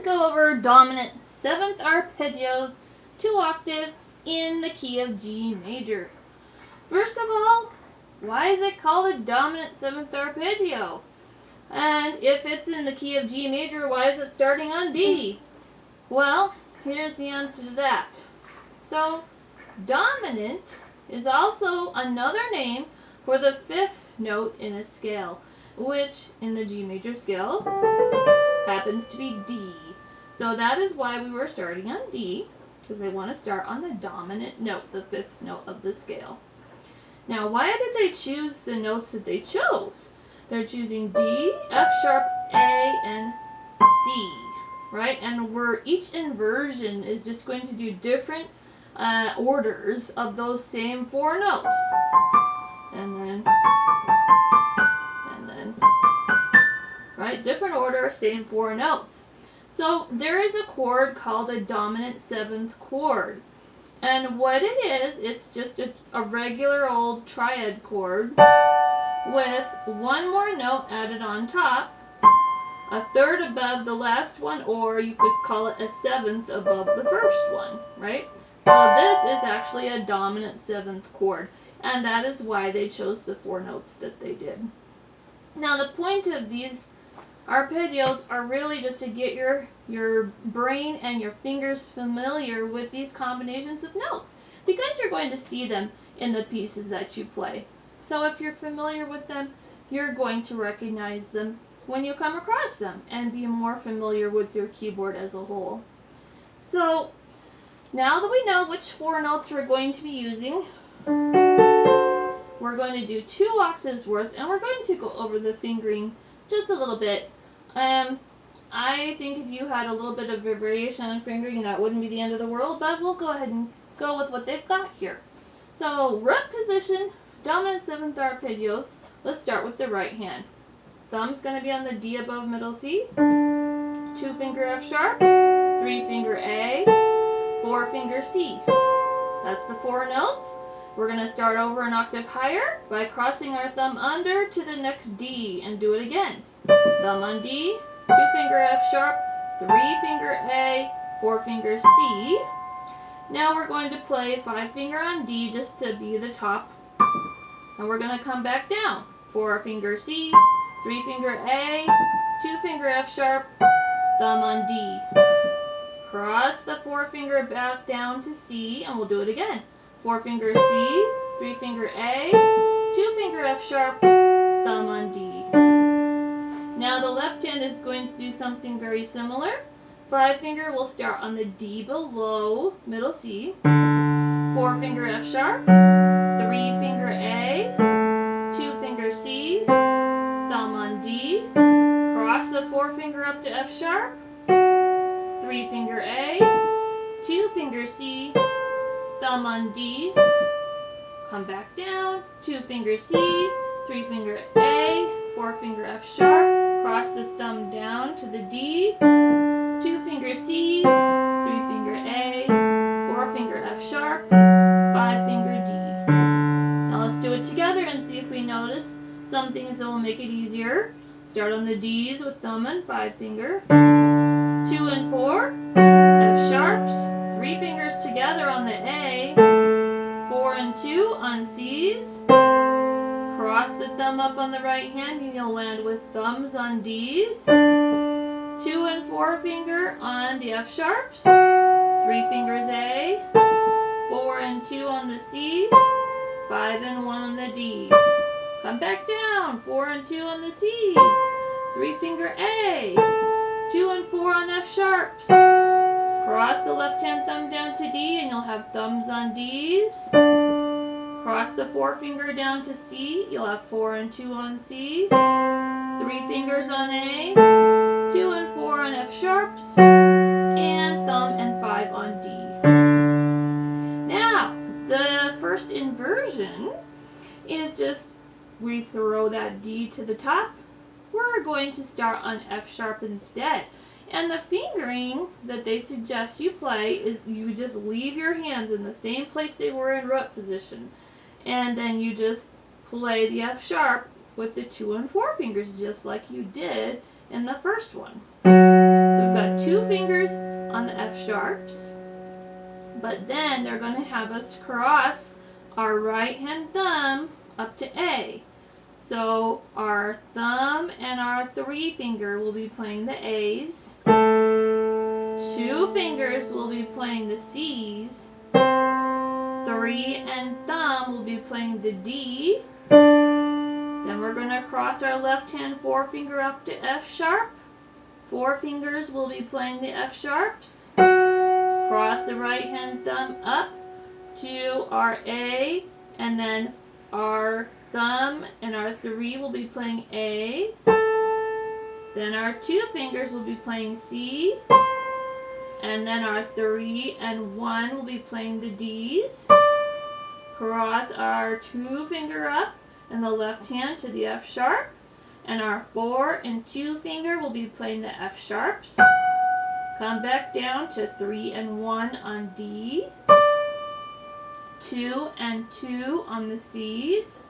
go over dominant seventh arpeggios, 2-octave, in the key of G major. First of all, why is it called a dominant seventh arpeggio? And if it's in the key of G major, why is it starting on D? Well, here's the answer to that. So, dominant is also another name for the fifth note in a scale, which in the G major scale happens to be D. So that is why we were starting on D, because they want to start on the dominant note, the fifth note of the scale. Now, why did they choose the notes that they chose? They're choosing D, F sharp, A, and C, right? And each inversion is just going to do different orders of those same four notes. And then, right? Different order, same four notes. So there is a chord called a dominant seventh chord. And what it is, it's just a regular old triad chord with one more note added on top, a third above the last one, or you could call it a seventh above the first one, right? So this is actually a dominant seventh chord, and that is why they chose the four notes that they did. Now the point of these arpeggios are really just to get your brain and your fingers familiar with these combinations of notes, because you're going to see them in the pieces that you play. So if you're familiar with them, you're going to recognize them when you come across them and be more familiar with your keyboard as a whole. So now that we know which four notes we're going to be using, we're going to do 2 octaves worth, and we're going to go over the fingering just a little bit. I think if you had a little bit of variation on fingering, that wouldn't be the end of the world, but we'll go ahead and go with what they've got here. So, root position, dominant seventh arpeggios. Let's start with the right hand. Thumb's going to be on the D above middle C, 2-finger F sharp, 3-finger A, 4-finger C. That's the four notes. We're going to start over an octave higher by crossing our thumb under to the next D and do it again. Thumb on D, 2-finger F sharp, 3-finger A, 4-finger C. Now we're going to play 5-finger on D just to be the top. And we're going to come back down. 4-finger C, 3-finger A, 2-finger F sharp, thumb on D. Cross the 4-finger back down to C, and we'll do it again. 4-finger C, 3-finger A, 2-finger F sharp, thumb on D. Now the left hand is going to do something very similar. 5-finger will start on the D below middle C, 4-finger F sharp, 3-finger A, 2-finger C, thumb on D, cross the 4-finger up to F sharp, 3-finger A, 2-finger C, thumb on D, come back down, 2-finger C, 3-finger A, 4-finger F sharp, cross the thumb down to the D, 2-finger C, 3-finger A, 4-finger F sharp, 5-finger D. Now let's do it together and see if we notice some things that will make it easier. Start on the D's with thumb and 5-finger, 2 and 4, F sharps, 3 fingers together on the A, 4 and 2 on C's, cross the thumb up on the right hand and you'll land with thumbs on D's, 2 and 4 finger on the F sharps, 3 fingers A, 4 and 2 on the C, 5 and 1 on the D. Come back down, 4 and 2 on the C, 3-finger A, 2 and 4 on F sharps. Cross the left hand thumb down to D and you'll have thumbs on D's. Cross the 4-finger down to C, you'll have 4 and 2 on C, 3 fingers on A, 2 and 4 on F sharps, and thumb and 5 on D. Now, the first inversion is just we throw that D to the top. We're going to start on F sharp instead. And the fingering that they suggest you play is you just leave your hands in the same place they were in root position. And then you just play the F sharp with the 2 and 4 fingers just like you did in the first one. So we've got 2 fingers on the F sharps, but then they're going to have us cross our right hand thumb up to A. So our thumb and our 3 finger will be playing the A's. 2 fingers will be playing the C's. 3 and thumb will be playing the D. Then we're going to cross our left hand forefinger up to F sharp. 4 fingers will be playing the F sharps. Cross the right hand thumb up to our A, and then our thumb and our 3 will be playing A. Then our 2 fingers will be playing C, and then our 3 and 1 will be playing the D's. Cross our 2 finger up in the left hand to the F sharp, and our 4 and 2 finger will be playing the F sharps. Come back down to 3 and 1 on D, 2 and 2 on the C's,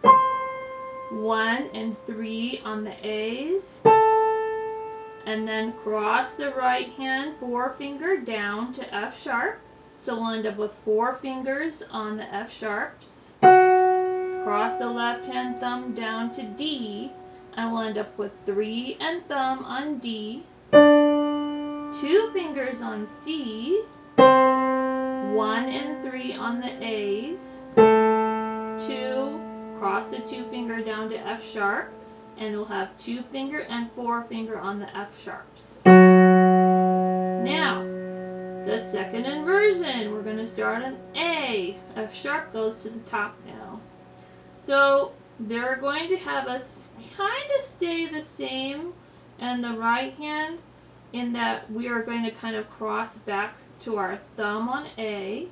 1 and 3 on the A's, and then cross the right hand forefinger down to F sharp. So we'll end up with 4 fingers on the F sharps. Cross the left hand thumb down to D, and we'll end up with 3 and thumb on D, 2 fingers on C, 1 and 3 on the A's, 2, cross the 2 finger down to F sharp, and we'll have 2 finger and 4 finger on the F sharps. Now, the second inversion, we're going to start on A. F sharp goes to the top now. So they're going to have us kind of stay the same in the right hand, in that we are going to kind of cross back to our thumb on A.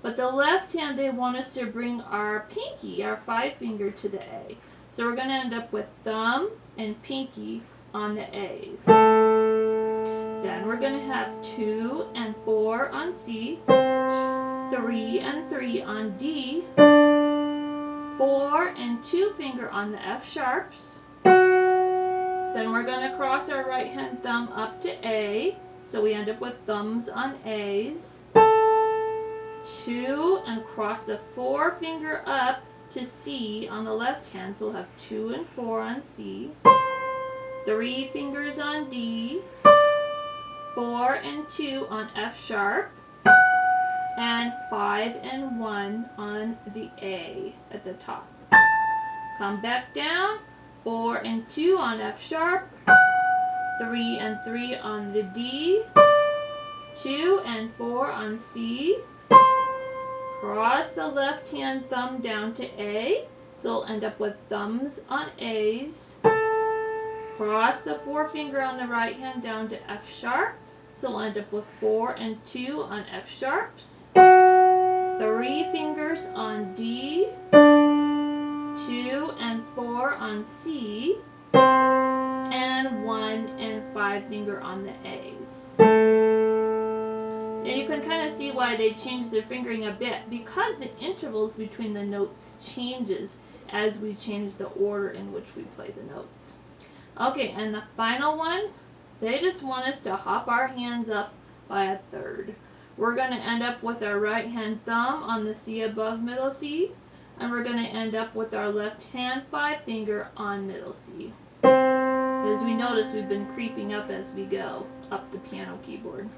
But the left hand, they want us to bring our pinky, our 5 finger, to the A. So we're going to end up with thumb and pinky on the A's. Then we're going to have 2 and 4 on C, 3 and 3 on D, 4 and 2 finger on the F sharps. Then we're going to cross our right hand thumb up to A, so we end up with thumbs on A's. 2 and cross the 4 finger up to C on the left hand, so we'll have 2 and 4 on C. 3 fingers on D, 4 and 2 on F sharp, and 5 and 1 on the A at the top. Come back down, 4 and 2 on F sharp, 3 and 3 on the D, 2 and 4 on C. Cross the left hand thumb down to A, so we'll end up with thumbs on A's. Cross the 4 finger on the right hand down to F sharp, so we'll end up with 4 and 2 on F sharps. 3 fingers on D, 2 and 4 on C, and 1 and 5 finger on the A's. And you can kind of see why they changed their fingering a bit, because the intervals between the notes changes as we change the order in which we play the notes. Okay, and the final one, they just want us to hop our hands up by a third. We're going to end up with our right hand thumb on the C above middle C, and we're going to end up with our left hand 5 finger on middle C. As we notice, we've been creeping up as we go up the piano keyboard.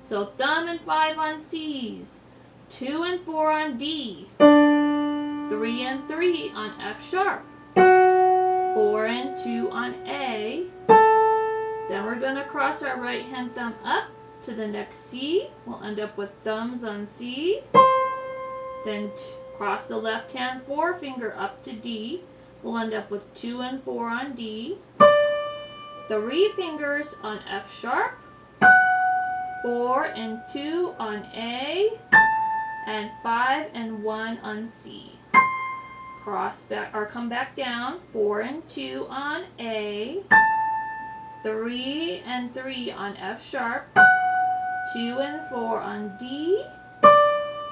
So thumb and 5 on C's, 2 and 4 on D, 3 and 3 on F sharp, 4 and 2 on A. Then we're going to cross our right hand thumb up to the next C. We'll end up with thumbs on C. Then cross the left hand 4 finger up to D. We'll end up with 2 and 4 on D, 3 fingers on F sharp, 4 and 2 on A, and 5 and 1 on C. Cross back or come back down, 4 and 2 on A, 3 and 3 on F sharp, 2 and 4 on D.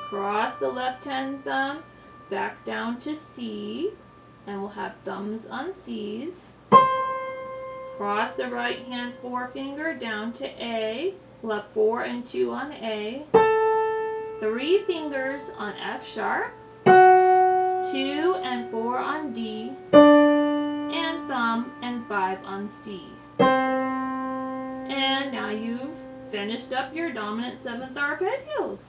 Cross the left hand thumb back down to C, and we'll have thumbs on C's. Cross the right hand forefinger down to A, left 4 and 2 on A, 3 fingers on F sharp, 2 and 4 on D, and thumb and 5 on C. And now you've finished up your dominant 7th arpeggios.